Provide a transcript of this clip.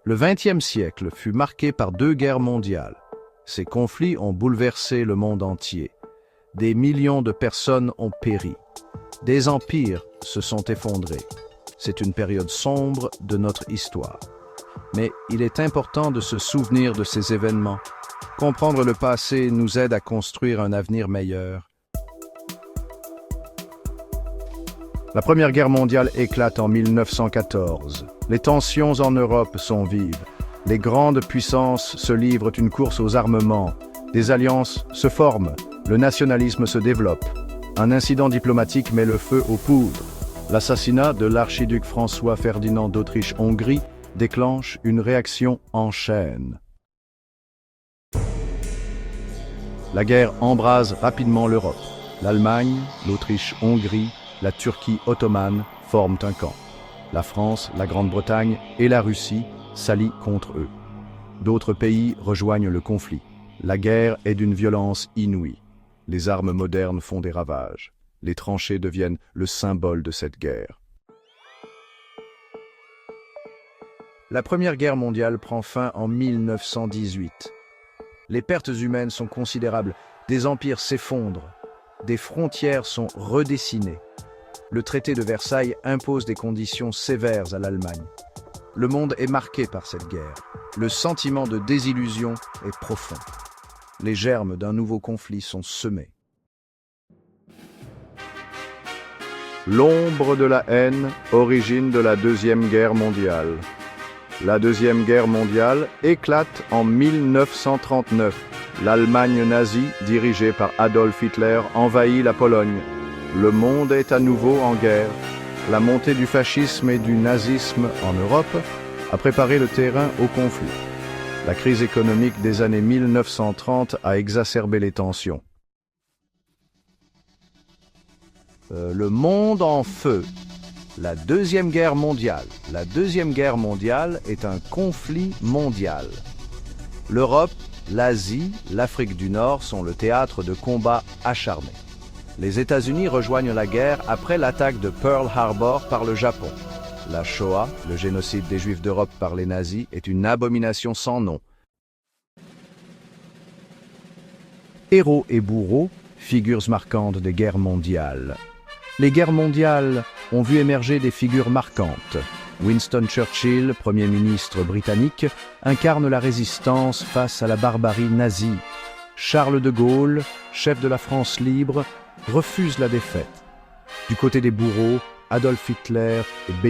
Le XXe siècle fut marqué par 2 guerres mondiales. Ces conflits ont bouleversé le monde entier. Des millions de personnes ont péri. Des empires se sont effondrés. C'est une période sombre de notre histoire. Mais il est important de se souvenir de ces événements. Comprendre le passé nous aide à construire un avenir meilleur. La Première Guerre mondiale éclate en 1914. Les tensions en Europe sont vives. Les grandes puissances se livrent une course aux armements. Des alliances se forment. Le nationalisme se développe. Un incident diplomatique met le feu aux poudres. L'assassinat de l'archiduc François-Ferdinand d'Autriche-Hongrie déclenche une réaction en chaîne. La guerre embrase rapidement l'Europe. L'Allemagne, l'Autriche-Hongrie, la Turquie ottomane forment un camp. La France, la Grande-Bretagne et la Russie s'allient contre eux. D'autres pays rejoignent le conflit. La guerre est d'une violence inouïe. Les armes modernes font des ravages. Les tranchées deviennent le symbole de cette guerre. La Première Guerre mondiale prend fin en 1918. Les pertes humaines sont considérables. Des empires s'effondrent. Des frontières sont redessinées. Le traité de Versailles impose des conditions sévères à l'Allemagne. Le monde est marqué par cette guerre. Le sentiment de désillusion est profond. Les germes d'un nouveau conflit sont semés. L'ombre de la haine, origine de la Deuxième Guerre mondiale. La Deuxième Guerre mondiale éclate en 1939. L'Allemagne nazie, dirigée par Adolf Hitler, envahit la Pologne. Le monde est à nouveau en guerre. La montée du fascisme et du nazisme en Europe a préparé le terrain au conflit. La crise économique des années 1930 a exacerbé les tensions. Le monde en feu. La Deuxième Guerre mondiale. La Deuxième Guerre mondiale est un conflit mondial. L'Europe, l'Asie, l'Afrique du Nord sont le théâtre de combats acharnés. Les États-Unis rejoignent la guerre après l'attaque de Pearl Harbor par le Japon. La Shoah, le génocide des Juifs d'Europe par les nazis, est une abomination sans nom. Héros et bourreaux, figures marquantes des guerres mondiales. Les guerres mondiales ont vu émerger des figures marquantes. Winston Churchill, Premier ministre britannique, incarne la résistance face à la barbarie nazie. Charles de Gaulle, chef de la France libre, refuse la défaite. Du côté des bourreaux, Adolf Hitler et